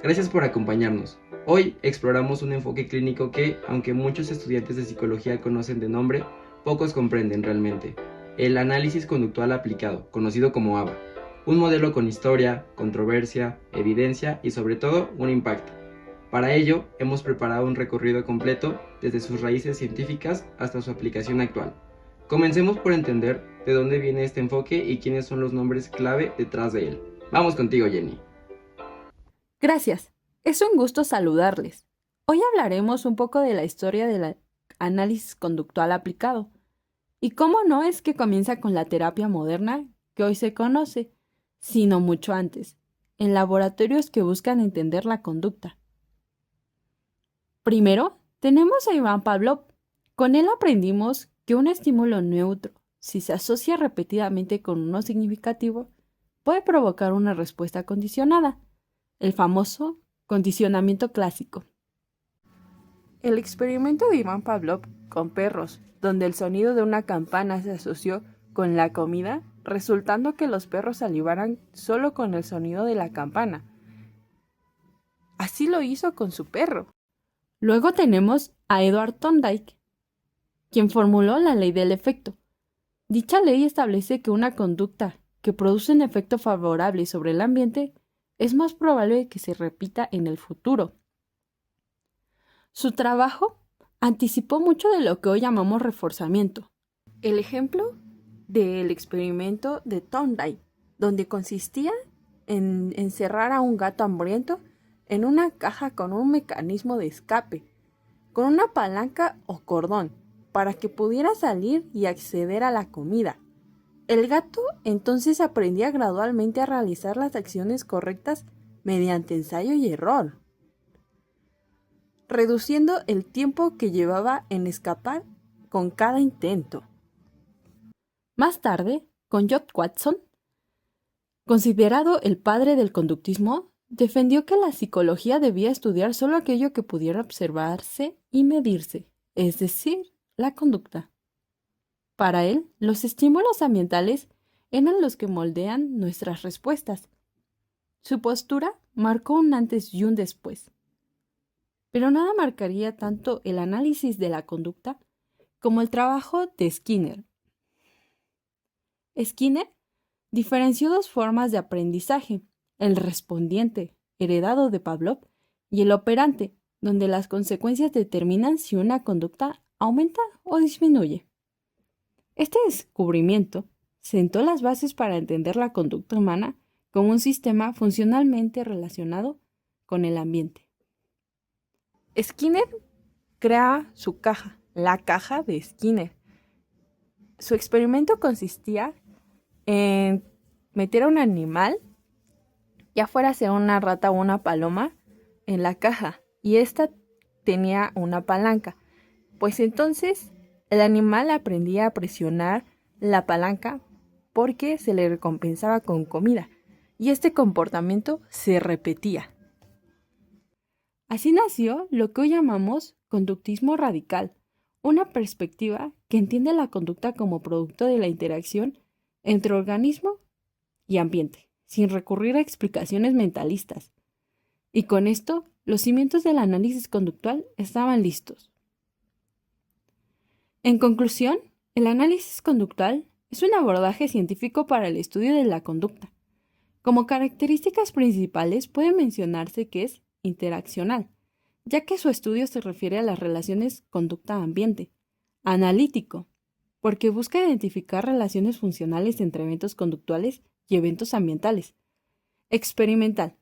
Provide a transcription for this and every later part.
Gracias por acompañarnos. Hoy exploramos un enfoque clínico que, aunque muchos estudiantes de psicología conocen de nombre, pocos comprenden realmente. El análisis conductual aplicado, conocido como ABA. Un modelo con historia, controversia, evidencia y sobre todo un impacto. Para ello, hemos preparado un recorrido completo desde sus raíces científicas hasta su aplicación actual. Comencemos por entender de dónde viene este enfoque y quiénes son los nombres clave detrás de él. Vamos contigo, Jenny. Gracias. Es un gusto saludarles. Hoy hablaremos un poco de la historia del análisis conductual aplicado. Y cómo no es que comienza con la terapia moderna que hoy se conoce, sino mucho antes, en laboratorios que buscan entender la conducta. Primero, tenemos a Iván Pavlov. Con él aprendimos que un estímulo neutro, si se asocia repetidamente con uno significativo, puede provocar una respuesta condicionada, el famoso condicionamiento clásico. El experimento de Iván Pavlov con perros, donde el sonido de una campana se asoció con la comida, resultando que los perros salivaran solo con el sonido de la campana. Así lo hizo con su perro. Luego tenemos a Edward Thorndike, quien formuló la ley del efecto. Dicha ley establece que una conducta que produce un efecto favorable sobre el ambiente es más probable que se repita en el futuro. Su trabajo anticipó mucho de lo que hoy llamamos reforzamiento. El ejemplo del experimento de Thorndike, donde consistía en encerrar a un gato hambriento en una caja con un mecanismo de escape, con una palanca o cordón, para que pudiera salir y acceder a la comida. El gato entonces aprendía gradualmente a realizar las acciones correctas mediante ensayo y error, reduciendo el tiempo que llevaba en escapar con cada intento. Más tarde, con John Watson, considerado el padre del conductismo, defendió que la psicología debía estudiar solo aquello que pudiera observarse y medirse, es decir, la conducta. Para él, los estímulos ambientales eran los que moldean nuestras respuestas. Su postura marcó un antes y un después. Pero nada marcaría tanto el análisis de la conducta como el trabajo de Skinner. Skinner diferenció dos formas de aprendizaje: el respondiente, heredado de Pavlov, y el operante, donde las consecuencias determinan si una conducta aumenta o disminuye. Este descubrimiento sentó las bases para entender la conducta humana como un sistema funcionalmente relacionado con el ambiente. Skinner crea su caja, la caja de Skinner. Su experimento consistía en meter a un animal, ya fuera sea una rata o una paloma, en la caja, y esta tenía una palanca. Pues entonces el animal aprendía a presionar la palanca porque se le recompensaba con comida, y este comportamiento se repetía. Así nació lo que hoy llamamos conductismo radical, una perspectiva que entiende la conducta como producto de la interacción entre organismo y ambiente, sin recurrir a explicaciones mentalistas. Y con esto, los cimientos del análisis conductual estaban listos. En conclusión, el análisis conductual es un abordaje científico para el estudio de la conducta. Como características principales puede mencionarse que es interaccional, ya que su estudio se refiere a las relaciones conducta-ambiente; analítico, porque busca identificar relaciones funcionales entre eventos conductuales y eventos ambientales; experimental,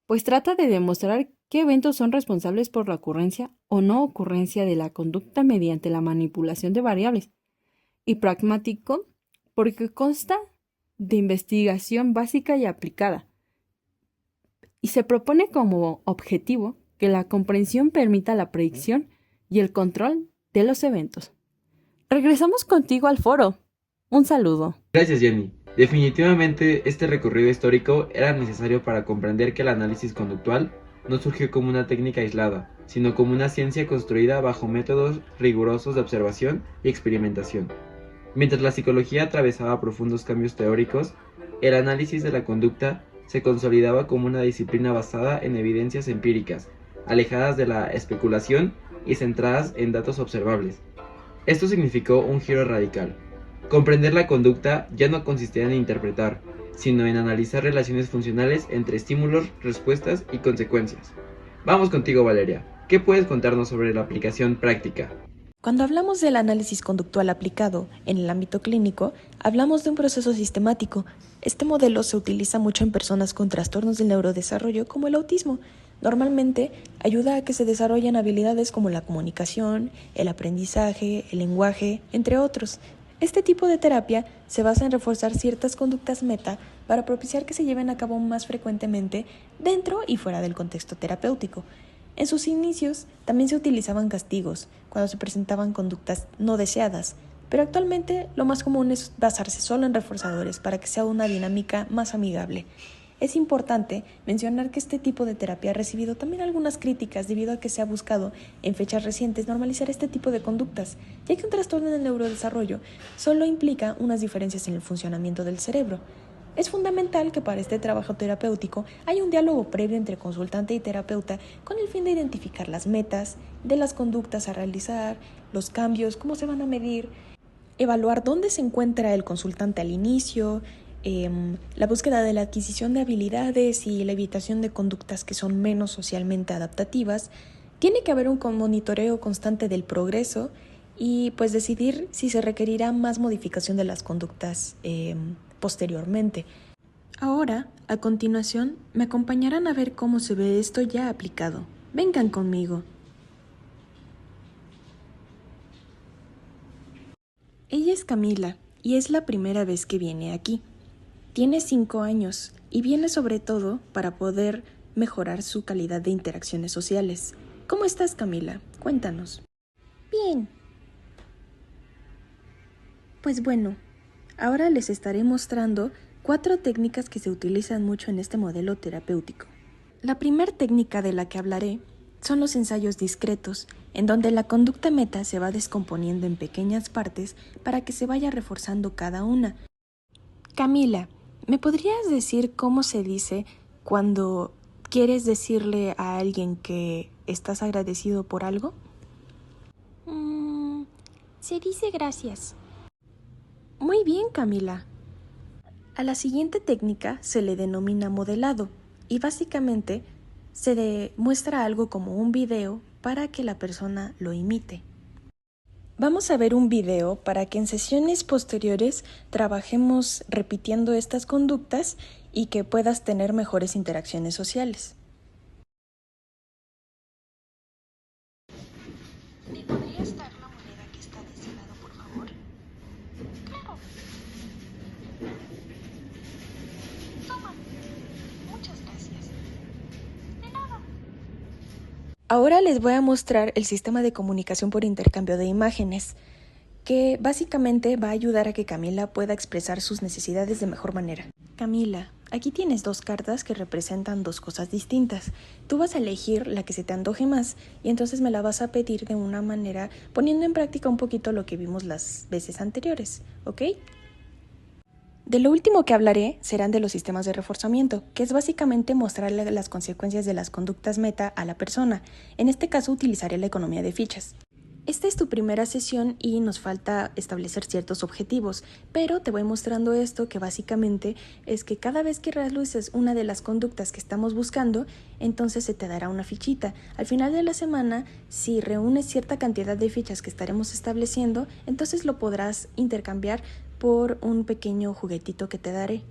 pues trata de demostrar qué eventos son responsables por la ocurrencia o no ocurrencia de la conducta mediante la manipulación de variables; y pragmático, porque consta de investigación básica y aplicada, y se propone como objetivo que la comprensión permita la predicción y el control de los eventos. Regresamos contigo al foro. Un saludo. Gracias, Jenny. Definitivamente este recorrido histórico era necesario para comprender que el análisis conductual no surgió como una técnica aislada, sino como una ciencia construida bajo métodos rigurosos de observación y experimentación. Mientras la psicología atravesaba profundos cambios teóricos, el análisis de la conducta se consolidaba como una disciplina basada en evidencias empíricas, alejadas de la especulación y centradas en datos observables. Esto significó un giro radical. Comprender la conducta ya no consistía en interpretar, sino en analizar relaciones funcionales entre estímulos, respuestas y consecuencias. Vamos contigo, Valeria. ¿Qué puedes contarnos sobre la aplicación práctica? Cuando hablamos del análisis conductual aplicado en el ámbito clínico, hablamos de un proceso sistemático. Este modelo se utiliza mucho en personas con trastornos del neurodesarrollo como el autismo. Normalmente ayuda a que se desarrollen habilidades como la comunicación, el aprendizaje, el lenguaje, entre otros. Este tipo de terapia se basa en reforzar ciertas conductas meta para propiciar que se lleven a cabo más frecuentemente dentro y fuera del contexto terapéutico. En sus inicios también se utilizaban castigos cuando se presentaban conductas no deseadas, pero actualmente lo más común es basarse solo en reforzadores para que sea una dinámica más amigable. Es importante mencionar que este tipo de terapia ha recibido también algunas críticas debido a que se ha buscado en fechas recientes normalizar este tipo de conductas, ya que un trastorno del neurodesarrollo solo implica unas diferencias en el funcionamiento del cerebro. Es fundamental que para este trabajo terapéutico haya un diálogo previo entre consultante y terapeuta con el fin de identificar las metas de las conductas a realizar, los cambios, cómo se van a medir, evaluar dónde se encuentra el consultante al inicio, la búsqueda de la adquisición de habilidades y la evitación de conductas que son menos socialmente adaptativas. Tiene que haber un monitoreo constante del progreso y pues decidir si se requerirá más modificación de las conductas posteriormente. Ahora, a continuación, me acompañarán a ver cómo se ve esto ya aplicado. Vengan conmigo. Ella es Camila y es la primera vez que viene aquí. Tiene 5 años y viene sobre todo para poder mejorar su calidad de interacciones sociales. ¿Cómo estás, Camila? Cuéntanos. Bien. Pues bueno, ahora les estaré mostrando 4 técnicas que se utilizan mucho en este modelo terapéutico. La primera técnica de la que hablaré son los ensayos discretos, en donde la conducta meta se va descomponiendo en pequeñas partes para que se vaya reforzando cada una. Camila, ¿me podrías decir cómo se dice cuando quieres decirle a alguien que estás agradecido por algo? Se dice gracias. Muy bien, Camila. A la siguiente técnica se le denomina modelado y básicamente se demuestra algo como un video para que la persona lo imite. Vamos a ver un video para que en sesiones posteriores trabajemos repitiendo estas conductas y que puedas tener mejores interacciones sociales. ¿Me podrías dar la moneda que está de ese lado, por favor? Claro. Toma. Muchas gracias. De nada. Ahora les voy a mostrar el sistema de comunicación por intercambio de imágenes, que básicamente va a ayudar a que Camila pueda expresar sus necesidades de mejor manera. Camila, aquí tienes 2 cartas que representan 2 cosas distintas. Tú vas a elegir la que se te antoje más y entonces me la vas a pedir de una manera poniendo en práctica un poquito lo que vimos las veces anteriores, ¿ok? De lo último que hablaré serán de los sistemas de reforzamiento, que es básicamente mostrarle las consecuencias de las conductas meta a la persona. En este caso utilizaré la economía de fichas. Esta es tu primera sesión y nos falta establecer ciertos objetivos, pero te voy mostrando esto que básicamente es que cada vez que realices una de las conductas que estamos buscando, entonces se te dará una fichita. Al final de la semana, si reúnes cierta cantidad de fichas que estaremos estableciendo, entonces lo podrás intercambiar por un pequeño juguetito que te daré.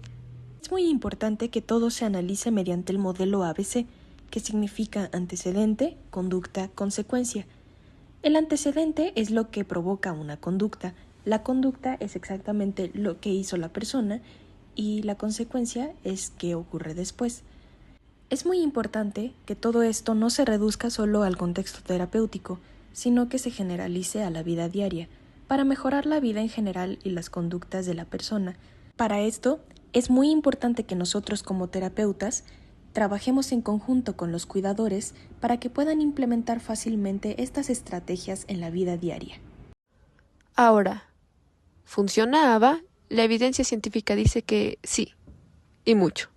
Es muy importante que todo se analice mediante el modelo ABC, que significa antecedente, conducta, consecuencia. El antecedente es lo que provoca una conducta, la conducta es exactamente lo que hizo la persona y la consecuencia es qué ocurre después. Es muy importante que todo esto no se reduzca solo al contexto terapéutico, sino que se generalice a la vida diaria, para mejorar la vida en general y las conductas de la persona. Para esto, es muy importante que nosotros como terapeutas trabajemos en conjunto con los cuidadores para que puedan implementar fácilmente estas estrategias en la vida diaria. Ahora, ¿funciona ABA? La evidencia científica dice que sí, y mucho.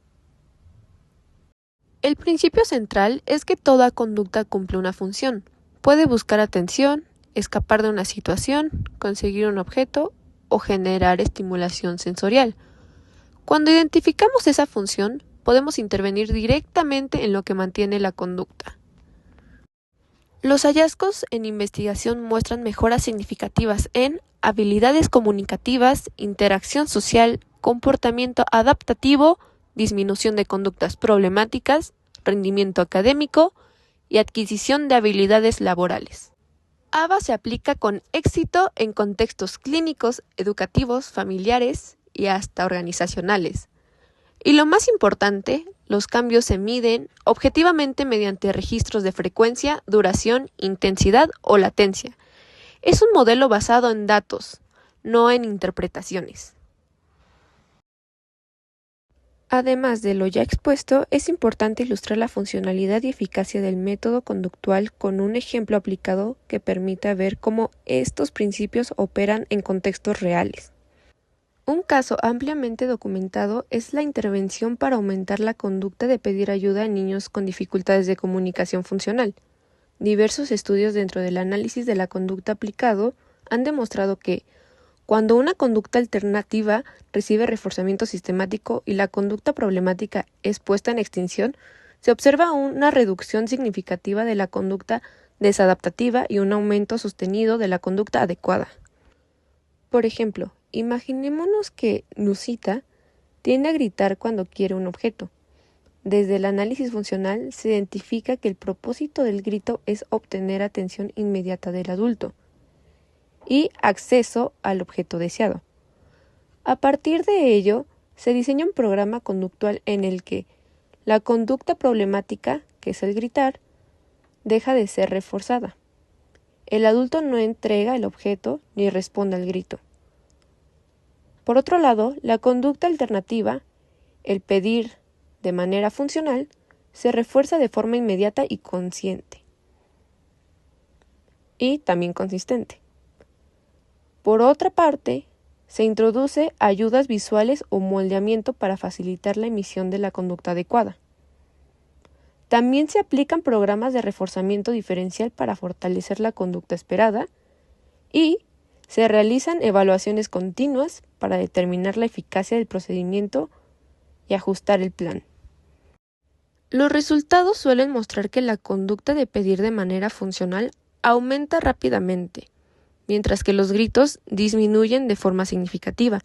El principio central es que toda conducta cumple una función. Puede buscar atención, escapar de una situación, conseguir un objeto o generar estimulación sensorial. Cuando identificamos esa función, podemos intervenir directamente en lo que mantiene la conducta. Los hallazgos en investigación muestran mejoras significativas en habilidades comunicativas, interacción social, comportamiento adaptativo, disminución de conductas problemáticas, rendimiento académico y adquisición de habilidades laborales. ABA se aplica con éxito en contextos clínicos, educativos, familiares y hasta organizacionales. Y lo más importante, los cambios se miden objetivamente mediante registros de frecuencia, duración, intensidad o latencia. Es un modelo basado en datos, no en interpretaciones. Además de lo ya expuesto, es importante ilustrar la funcionalidad y eficacia del método conductual con un ejemplo aplicado que permita ver cómo estos principios operan en contextos reales. Un caso ampliamente documentado es la intervención para aumentar la conducta de pedir ayuda a niños con dificultades de comunicación funcional. Diversos estudios dentro del análisis de la conducta aplicado han demostrado que, cuando una conducta alternativa recibe reforzamiento sistemático y la conducta problemática es puesta en extinción, se observa una reducción significativa de la conducta desadaptativa y un aumento sostenido de la conducta adecuada. Por ejemplo, imaginémonos que Nusita tiende a gritar cuando quiere un objeto. Desde el análisis funcional se identifica que el propósito del grito es obtener atención inmediata del adulto y acceso al objeto deseado. A partir de ello, se diseña un programa conductual en el que la conducta problemática, que es el gritar, deja de ser reforzada. El adulto no entrega el objeto ni responde al grito. Por otro lado, la conducta alternativa, el pedir de manera funcional, se refuerza de forma inmediata y consciente. Y también consistente. Por otra parte, se introduce ayudas visuales o moldeamiento para facilitar la emisión de la conducta adecuada. También se aplican programas de reforzamiento diferencial para fortalecer la conducta esperada y se realizan evaluaciones continuas para determinar la eficacia del procedimiento y ajustar el plan. Los resultados suelen mostrar que la conducta de pedir de manera funcional aumenta rápidamente, mientras que los gritos disminuyen de forma significativa,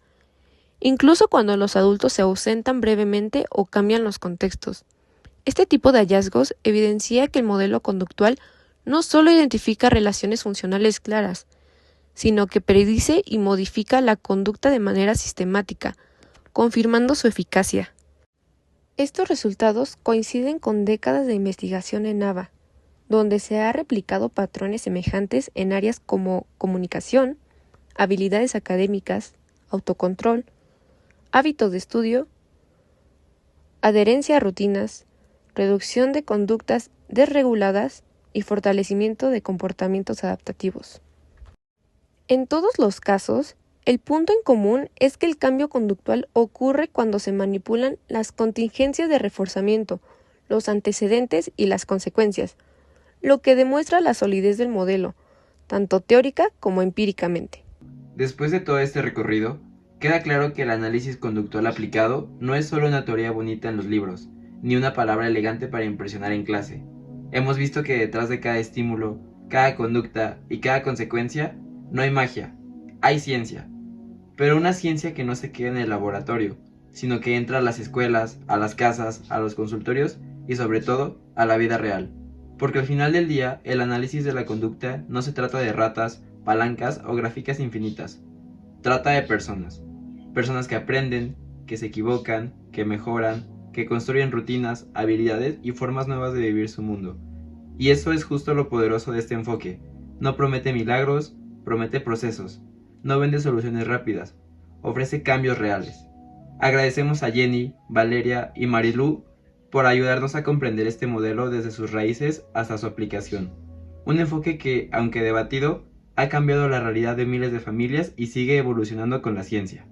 incluso cuando los adultos se ausentan brevemente o cambian los contextos. Este tipo de hallazgos evidencia que el modelo conductual no solo identifica relaciones funcionales claras, sino que predice y modifica la conducta de manera sistemática, confirmando su eficacia. Estos resultados coinciden con décadas de investigación en ABA, donde se ha replicado patrones semejantes en áreas como comunicación, habilidades académicas, autocontrol, hábitos de estudio, adherencia a rutinas, reducción de conductas desreguladas y fortalecimiento de comportamientos adaptativos. En todos los casos, el punto en común es que el cambio conductual ocurre cuando se manipulan las contingencias de reforzamiento, los antecedentes y las consecuencias, lo que demuestra la solidez del modelo, tanto teórica como empíricamente. Después de todo este recorrido, queda claro que el análisis conductual aplicado no es solo una teoría bonita en los libros, ni una palabra elegante para impresionar en clase. Hemos visto que detrás de cada estímulo, cada conducta y cada consecuencia, no hay magia, hay ciencia. Pero una ciencia que no se queda en el laboratorio, sino que entra a las escuelas, a las casas, a los consultorios y sobre todo a la vida real. Porque al final del día, el análisis de la conducta no se trata de ratas, palancas o gráficas infinitas. Trata de personas. Personas que aprenden, que se equivocan, que mejoran, que construyen rutinas, habilidades y formas nuevas de vivir su mundo. Y eso es justo lo poderoso de este enfoque. No promete milagros, promete procesos. No vende soluciones rápidas, ofrece cambios reales. Agradecemos a Jenny, Valeria y Marilú por ayudarnos a comprender este modelo desde sus raíces hasta su aplicación. Un enfoque que, aunque debatido, ha cambiado la realidad de miles de familias y sigue evolucionando con la ciencia.